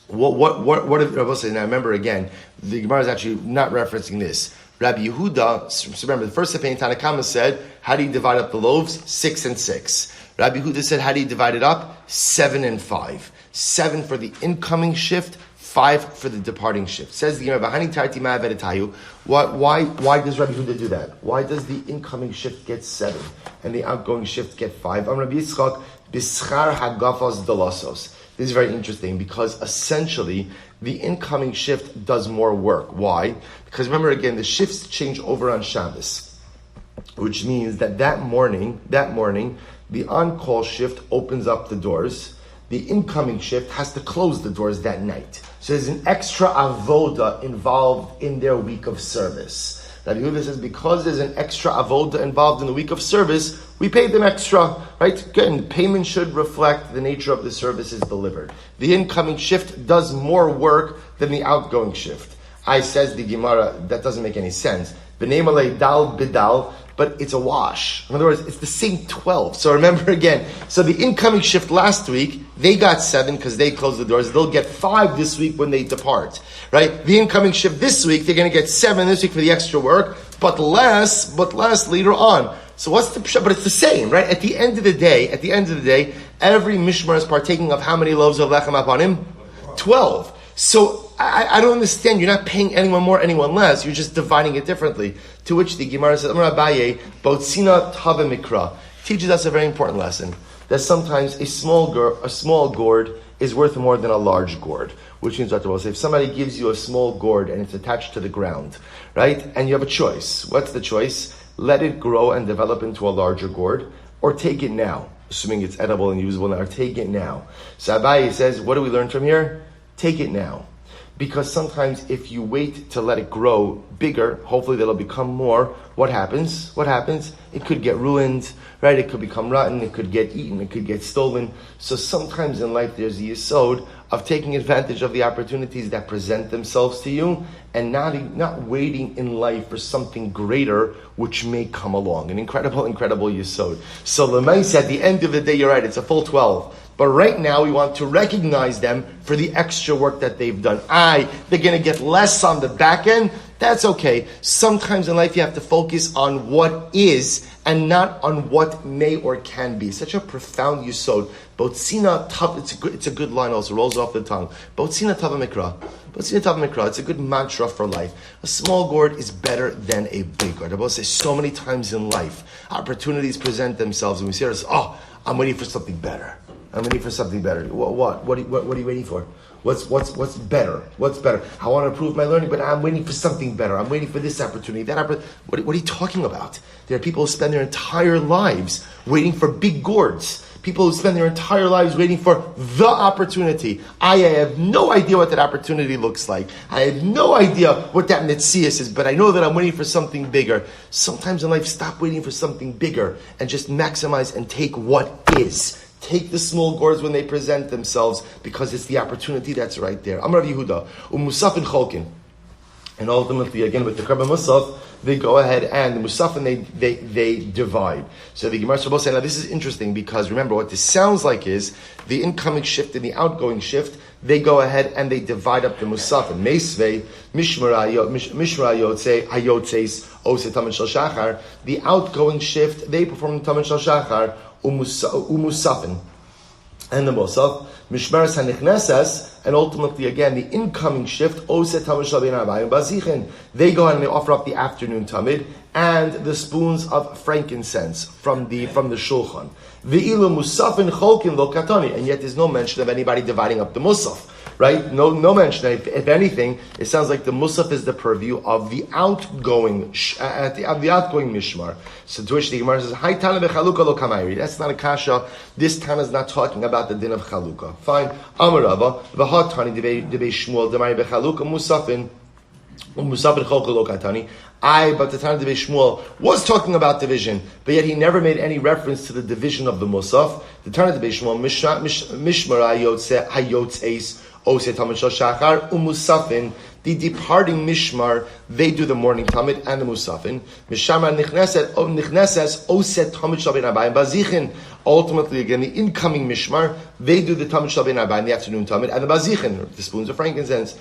what did Rabbi say? Now remember again, the Gemara is actually not referencing this. Rabbi Yehuda, so remember the first opinion Tanakama said, how do you divide up the loaves? 6 and 6. Rabbi Huda said, how do you divide it up? 7 and 5. 7 for the incoming shift, 5 for the departing shift. Says the Gemara, why does Rabbi Huda do that? Why does the incoming shift get 7 and the outgoing shift get 5? Rabbi Yitzchak, bischar hagafos delasos. This is very interesting because essentially the incoming shift does more work. Why? Because remember again, the shifts change over on Shabbos, which means that morning, the on-call shift opens up the doors. The incoming shift has to close the doors that night. So there's an extra avoda involved in their week of service. Rabbi Yehuda says because there's an extra avoda involved in the week of service, we paid them extra, right? Again, the payment should reflect the nature of the services delivered. The incoming shift does more work than the outgoing shift. Says the Gemara, that doesn't make any sense. B'nei malei dal bidal, but it's a wash. In other words, it's the same 12. So remember again, so the incoming shift last week, they got 7 because they closed the doors. They'll get 5 this week when they depart, right? The incoming shift this week, they're going to get 7 this week for the extra work, but less later on. So what's the pshat? But it's the same, right? At the end of the day, every mishmar is partaking of how many loaves of lechem upon him? 12. So I don't understand. You're not paying anyone more, anyone less. You're just dividing it differently. To which the Gemara says, Amar Abaye, Botzina Tava Mikra, teaches us a very important lesson. That sometimes a small gourd is worth more than a large gourd. Which means, if somebody gives you a small gourd and it's attached to the ground, right? And you have a choice. What's the choice? Let it grow and develop into a larger gourd, or take it now. Assuming it's edible and usable now, or take it now. So Abaye says, what do we learn from here? Take it now. Because sometimes if you wait to let it grow bigger, hopefully that'll become more. What happens? It could get ruined, right? It could become rotten, it could get eaten, it could get stolen. So sometimes in life there's the yesod of taking advantage of the opportunities that present themselves to you and not waiting in life for something greater which may come along. An incredible yesod. So Lemais, at the end of the day, you're right, it's a full 12. But right now, we want to recognize them for the extra work that they've done. They're going to get less on the back end. That's okay. Sometimes in life, you have to focus on what is and not on what may or can be. Such a profound yesod. Botzina tav, it's a good line also, rolls off the tongue. Botzina tav mikra. It's a good mantra for life. A small gourd is better than a big gourd. I will say so many times in life, opportunities present themselves and we say, I'm waiting for something better. I'm waiting for something better. What are you waiting for? What's better? What's better? I want to improve my learning, but I'm waiting for something better. I'm waiting for this opportunity, that opportunity. What are you talking about? There are people who spend their entire lives waiting for big gourds. People who spend their entire lives waiting for the opportunity. I have no idea what that opportunity looks like. I have no idea what that mitzias is, but I know that I'm waiting for something bigger. Sometimes in life, stop waiting for something bigger and just maximize and take what is. Take the small gourds when they present themselves because it's the opportunity that's right there. Amar Rav Yehuda, Musaf and Cholkin. And ultimately, again, with the Karban Musaf, they go ahead and the Musaf and they divide. So the Gemara Shabbos said, now this is interesting because remember what this sounds like is the incoming shift and the outgoing shift, they go ahead and they divide up the Musaf. And Meisvei, Mishmar Hayotzeis, Ose Tamid Shel Shachar, the outgoing shift, they perform the Tamid Shel Shachar, Umusafin, and the Musaf, Mishmaras HaNichnesas, and ultimately again the incoming shift, Ose Tamid Shel Ben Arbayim Bazichin. They go ahead and they offer up the afternoon Tamid and the spoons of frankincense from the Shulchan. Ve'ilu Musafin Cholkin Lo Katani, and yet there's no mention of anybody dividing up the Musaf. Right? No mention. If anything, it sounds like the musaf is the purview of the outgoing mishmar. So to which the Gemara says, "Hai tana bechaluka lo kamayri." That's not a kasha. This Tana is not talking about the din of chaluka. Fine. Amar Rava v'ha tani debei Shmuel demari bechaluka musafin umusafin cholka lo katani. But the Tana debei Shmuel was talking about division, but yet he never made any reference to the division of the musaf. The Tana debei Shmuel mishmar hayotzeis. The departing mishmar, they do the morning tamid and the musafin. Ultimately, again, the incoming mishmar, they do the tamid shel ben arbayim in the afternoon tamid and the bazichin, the spoons of frankincense.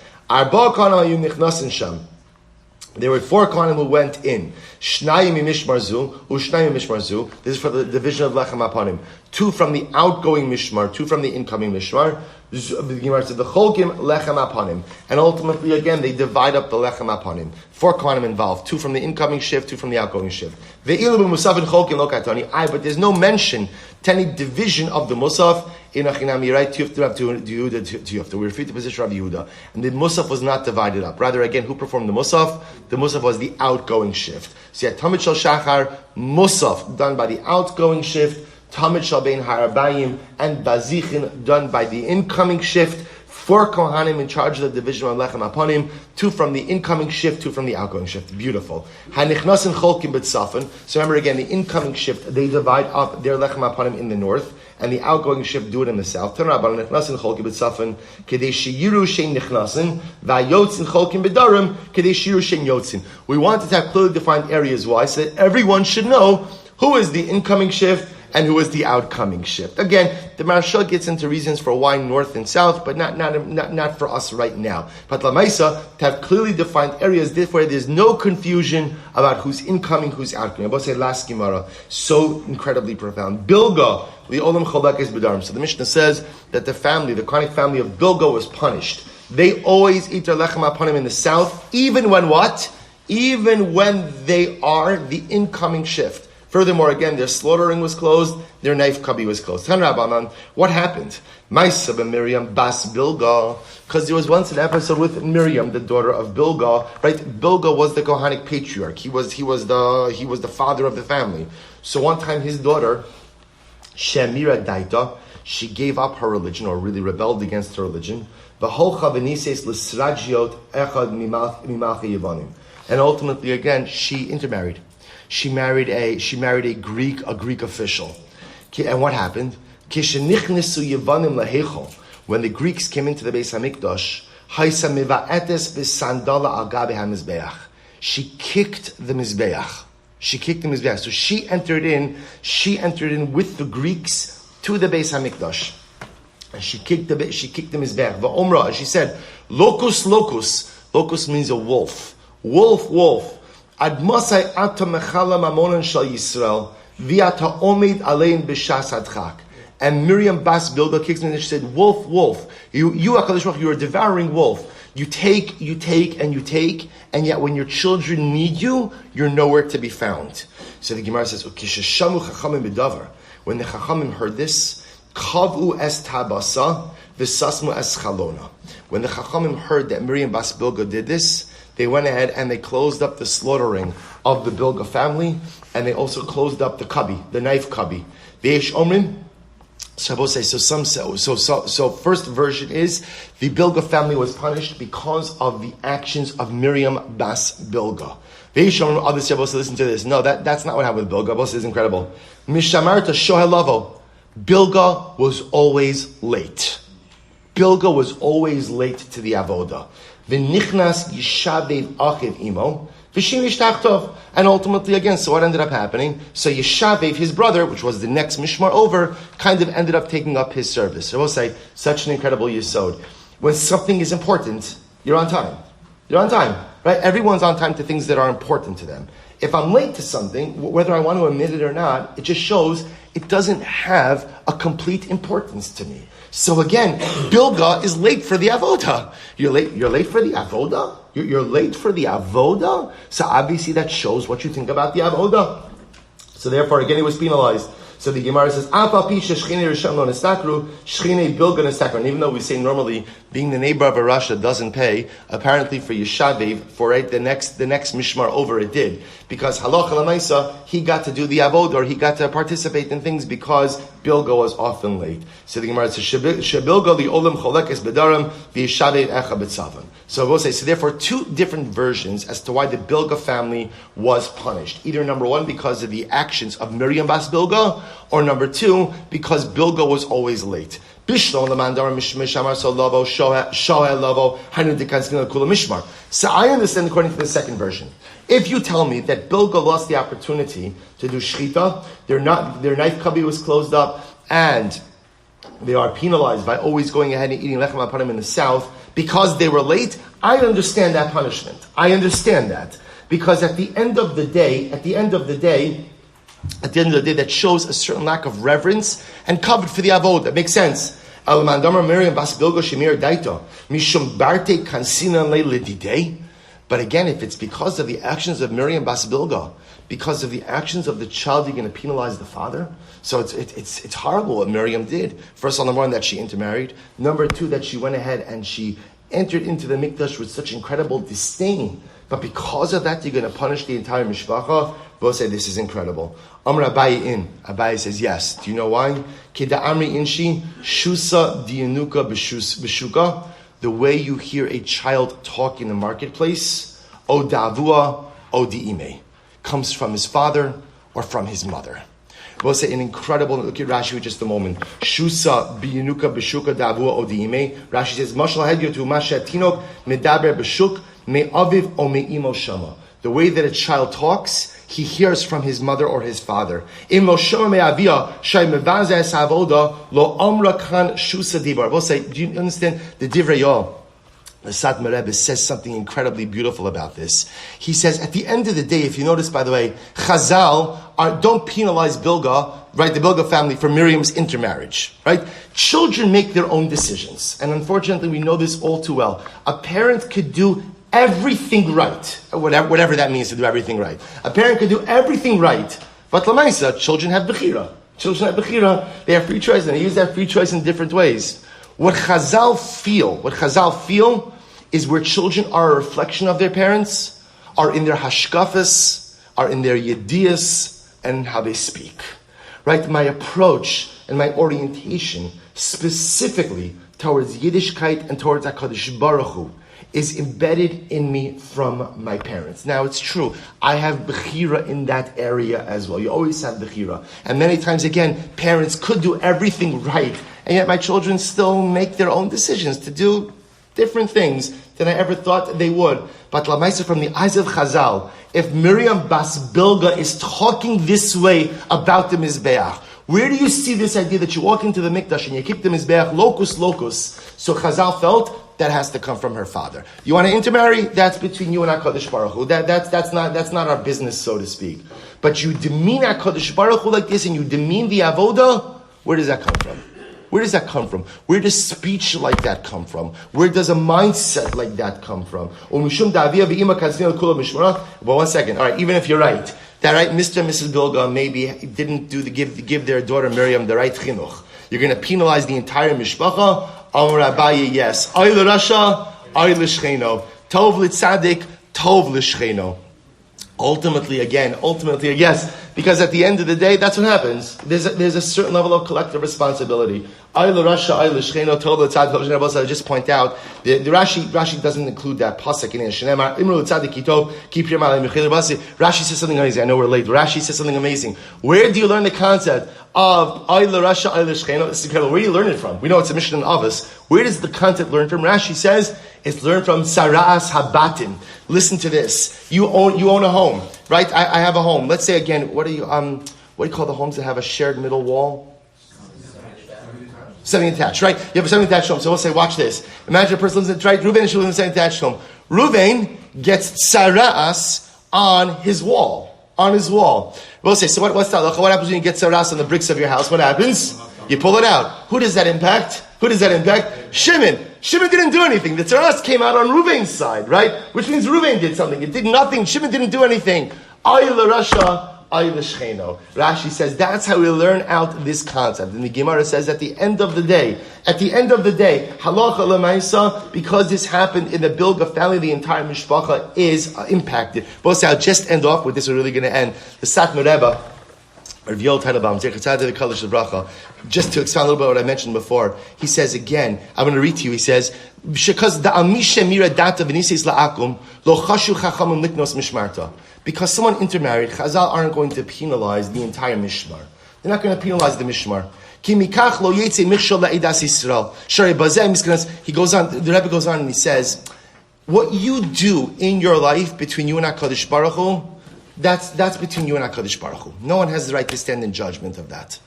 There were 4 kohanim who went in. Shnayim mishmar zu, u'shnayim mishmar zu. This is for the division of lechem apanim. 2 from the outgoing mishmar, 2 from the incoming mishmar. The Gemara said the cholkim lechem apanim, and ultimately again they divide up the lechem apanim. 4 kohanim involved, 2 from the incoming shift, 2 from the outgoing shift. Ve'ilu b'musaf cholkim lo katani. But there's no mention to any division of the musaf in Achinami, right? Tiyufta. We refer to the position of Yehuda, and the musaf was not divided up. Rather, again, who performed the musaf? The musaf was the outgoing shift. So you had Tamid Shel Shachar, musaf done by the outgoing shift. Tamid Shal Bein Harabayim and Bazichin done by the incoming shift. 4 Kohanim in charge of the division of Lechem Aponim, 2 from the incoming shift, 2 from the outgoing shift. Beautiful. Hanichnasin Cholkim B'Tzafon. So remember again, the incoming shift, they divide up their Lechem Aponim in the north, and the outgoing shift do it in the south. Hanichnasin Cholkim B'Tzafon, Kedei Sheyiru Shein Nichnasin, Vayotzin Cholkim B'Darim, Kedei Sheyiru Shein Yotzin. We wanted to have clearly defined areas. Why? So that everyone should know who is the incoming shift and who is the outcoming shift. Again, the Maharsha gets into reasons for why north and south, but not for us right now. But Lamaisa, to have clearly defined areas where there's no confusion about who's incoming, who's outgoing. I will say last Gemara, so incredibly profound. Bilga, li'olam cholekes b'darim. So the Mishnah says that the Kohanic family of Bilga was punished. They always eat their lechem aponim in the south, even when what? Even when they are the incoming shift. Furthermore, again, their slaughtering was closed, their knife cubby was closed. Tan Rabbanan, what happened? Maisa Miriam Bas Bilga, because there was once an episode with Miriam, the daughter of Bilga. Right, Bilga was the Kohanic patriarch. He was the father of the family. So one time, his daughter Shemira Daita, she gave up her religion, or really rebelled against her religion. And ultimately, again, she intermarried. She married a Greek official. And what happened? When the Greeks came into the Beis Hamikdash, she kicked the Mizbeach. So she entered in with the Greeks to the Beis Hamikdash. And she kicked the Mizbeach. Va'omra, and she said, Locus. Locus means a wolf. Wolf. Admasai ata mechala mamonan shal Yisrael, viata omid alein b'shas adchak. And Miriam Bas Bilga kicks me and she said, Wolf, you HaKadosh Baruch Hu, you're a devouring wolf. You take, and yet when your children need you, you're nowhere to be found. So the Gemara says, Ukishashamu chachamim b'davar. When the chachamim heard this, kavu es tabasa, v'sasmu es chalona. When the chachamim heard that Miriam Bas Bilga did this, they went ahead and they closed up the slaughtering of the Bilga family, and they also closed up the cubby, the knife cubby. V'yesh omrim. So first version is the Bilga family was punished because of the actions of Miriam Bas Bilga. V'yesh omrim. Others say, listen to this. No, that's not what happened with Bilga. This is incredible. Mishamarta shohelavo. Bilga was always late. Bilga was always late to the avoda. V'nichnas yishavev achiv imo, v'shim yishtachtov. And ultimately, again, so what ended up happening? So Yishavev, his brother, which was the next mishmar over, kind of ended up taking up his service. So we'll say, such an incredible yisod. When something is important, you're on time. Right? Everyone's on time to things that are important to them. If I'm late to something, whether I want to admit it or not, it just shows it doesn't have a complete importance to me. So again, Bilga is late for the avoda. You're late for the avoda? You're late for the avoda? So obviously that shows what you think about the avoda. So therefore, again, he was penalized. So the Gemara says, and even though we say normally being the neighbor of a Rasha doesn't pay, apparently for Yishavev, for the next mishmar over it did. Because halacha l'maisa, he got to do the avodah, or he got to participate in things because Bilga was often late. So the Gemara says, Shebilga li olam cholekes bedarim v'yishavev echa b'tzavan. So we'll say, so therefore two different versions as to why the Bilga family was punished. Either number one, because of the actions of Miriam Bas Bilga, or number two, because Bilga was always late. So I understand according to the second version. If you tell me that Bilga lost the opportunity to do shchita, their knife cubby was closed up, and they are penalized by always going ahead and eating lechem apanim in the south because they were late, I understand that punishment. I understand that. Because at the end of the day, at the end of the day that shows a certain lack of reverence and covet for the avod. That makes sense. But again, if it's because of the actions of Miriam Bas Bilga, because of the actions of the child, you're going to penalize the father? So it's horrible what Miriam did. First of all, number one, that she intermarried. Number two, that she went ahead and she entered into the mikdash with such incredible disdain. But because of that, you're going to punish the entire mishpacha. Both say this is incredible. Amr Abaye in. Abaye says yes. Do you know why? Keda Amri inshi shusa dianuka b'shuka. The way you hear a child talk in the marketplace, o davua o diime, comes from his father or from his mother. We'll say an incredible, look at Rashi for just a moment. Shusa biyanuka b'shuka davua o diime. Rashi says, Mashal hedyo tu masha tinok medaber b'shuk me aviv o me imo shama. The way that a child talks, he hears from his mother or his father. Im lo shama me avia shay mevaze es avoda lo amra kan shusa dibar. We'll say, do you understand the divrei yah? The Satmar Rebbe says something incredibly beautiful about this. He says, at the end of the day, if you notice, by the way, Chazal don't penalize Bilga, right, the Bilga family, for Miriam's intermarriage, right? Children make their own decisions. And unfortunately, we know this all too well. A parent could do everything right, whatever that means to do everything right. A parent could do everything right, but Lamaisa, children have Bechira. Children have Bechira, they have free choice, and they use that free choice in different ways. What Chazal feel is where children are a reflection of their parents, are in their hashkafas, are in their yedias, and how they speak. Right? My approach and my orientation specifically towards Yiddishkeit and towards HaKadosh Baruch Hu is embedded in me from my parents. Now, it's true, I have Bechira in that area as well. You always have Bechira. And many times, again, parents could do everything right, and yet my children still make their own decisions to do different things than I ever thought they would. But Lamaisa, from the eyes of Chazal, if Miriam Bas Bilga is talking this way about the Mizbeach, where do you see this idea that you walk into the Mikdash and you keep the Mizbeach locus? So Chazal felt that has to come from her father. You want to intermarry? That's between you and HaKadosh Baruch Hu. That's not our business, so to speak. But you demean HaKadosh Baruch Hu like this and you demean the Avodah, where does that come from? Where does that come from? Where does speech like that come from? Where does a mindset like that come from? Well, 1 second. All right, even if you're right, that right, Mr. and Mrs. Bilga maybe didn't give their daughter Miriam the right chinuch. You're going to penalize the entire mishpacha. Amar Abaye, yes. Ay l'rasha, ay l'shcheno. Tov l'tzadik, tov l'shcheno. Ultimately, yes, because at the end of the day, that's what happens. There's a certain level of collective responsibility. I just point out, the Rashi doesn't include that pasuk in Rashi says something amazing. I know we're late. Rashi says something amazing. Where do you learn the concept of Ay l'rasha, ay l'shcheno? This is incredible. Where do you learn it from? We know it's a mission in Avos. Where does the concept learn from? Rashi says it's learned from Sara'as Habatim. Listen to this. You own a home, right? I have a home. Let's say again, what do you call the homes that have a shared middle wall? Semi-attached, right? You have a semi-attached home. So we'll say, watch this. Imagine a person lives in, right? Reuven should live in a semi-attached home. Reuven gets sara'as on his wall. We'll say, so what's that? What happens when you get sara'as on the bricks of your house? What happens? You pull it out. Who does that impact? Shimon. Shimon didn't do anything. The sara'as came out on Reuven's side, right? Which means Reuven did something. It did nothing. Shimon didn't do anything. Ay l'rasha, ay l'shcheno. Rashi says that's how we learn out this concept. And the Gemara says at the end of the day, halacha l'maisa, because this happened in the Bilga family, the entire mishpacha is impacted. But I'll just end off with this. We're really going to end. The Satmar Rebbe, just to expand a little bit what I mentioned before, he says again, I'm going to read to you, he says, because someone intermarried, Chazal aren't going to penalize the entire mishmar. They're not going to penalize the mishmar. He goes on, the Rebbe goes on and he says, what you do in your life between you and HaKadosh Baruch Hu, that's between you and HaKadosh Baruch Hu. No one has the right to stand in judgment of that.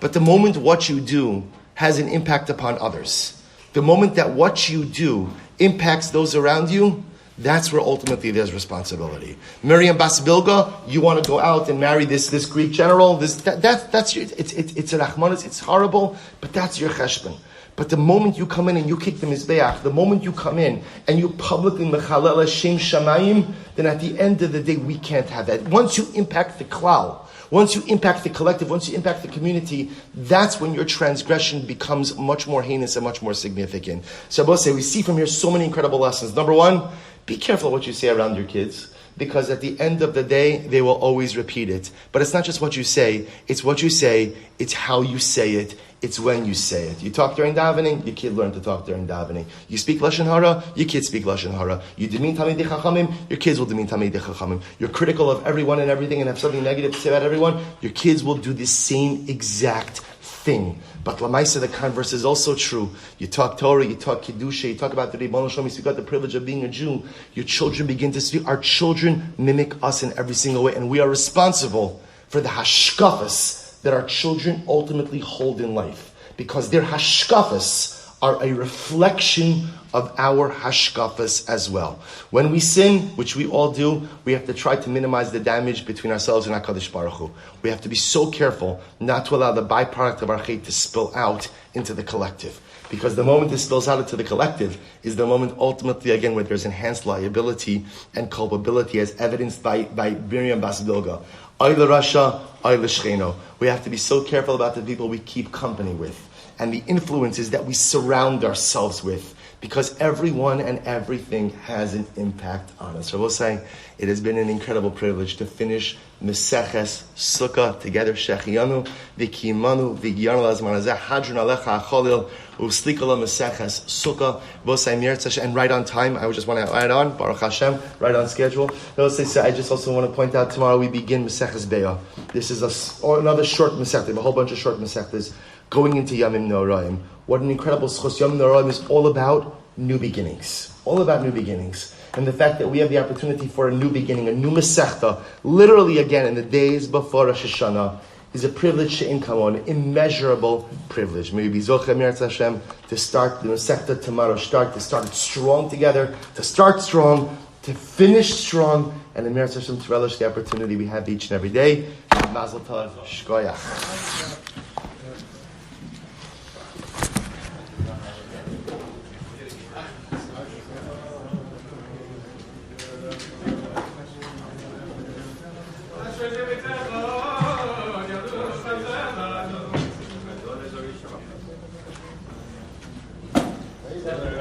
But the moment what you do has an impact upon others, the moment that what you do impacts those around you, That's where ultimately there's responsibility. Miriam Bas Bilga, you want to go out and marry this Greek general. That's your. It's a rachmanis. It's horrible, but that's your cheshbon. But the moment you come in and you kick the mizbeach, the moment you come in and you publicly mechalel Hashem shamayim, then at the end of the day we can't have that. Once you impact the klal, once you impact the collective, once you impact the community, that's when your transgression becomes much more heinous and much more significant. So I will say, we see from here so many incredible lessons. Number one, be careful what you say around your kids, because at the end of the day, they will always repeat it. But it's not just what you say, it's what you say, it's how you say it, it's when you say it. You talk during davening, your kid learn to talk during davening. You speak Lashon Hara, your kids speak Lashon Hara. You demean Talmidei Chachamim, your kids will demean Talmidei Chachamim. You're critical of everyone and everything and have something negative to say about everyone, your kids will do the same exact thing. But Lamaisa, the converse is also true. You talk Torah, you talk Kiddusha, you talk about the Ribbon Shalom, you speak about the privilege of being a Jew. Your children begin to speak. Our children mimic us in every single way, and we are responsible for the hashkafas that our children ultimately hold in life, because their hashkafas are a reflection of our hashkafas as well. When we sin, which we all do, we have to try to minimize the damage between ourselves and HaKadosh Baruch Hu. We have to be so careful not to allow the byproduct of our hate to spill out into the collective. Because the moment it spills out into the collective is the moment ultimately, again, where there's enhanced liability and culpability, as evidenced by Miriam Bas Bilga. Oile Rasha, Oile Shcheno. We have to be so careful about the people we keep company with and the influences that we surround ourselves with, because everyone and everything has an impact on us. So we'll say it has been an incredible privilege to finish Meseches Sukkah together. Shechiyanu, Vikimanu, Vigiyanu Lazmanazeh, Hadron Alecha Acholil, Uslikala Meseches Sukkah, Vosai Mirtzash, and right on time. I just want to add on, Baruch Hashem, right on schedule. So I just also want to point out, tomorrow we begin Meseches Be'ah. This is another short Mesechta, a whole bunch of short Mesechtas going into Yamim Noraim. What an incredible zechus. Yamim Noraim is all about new beginnings. All about new beginnings. And the fact that we have the opportunity for a new beginning, a new Masechta, literally again in the days before Rosh Hashanah, is a privilege to income on, immeasurable privilege. May we be Zocheh Mirtz Hashem to start the Masechta tomorrow, to start it strong together, to start strong, to finish strong, and in Mirtz Hashem to relish the opportunity we have each and every day. Mazel Tov, Shkoyach. Reda.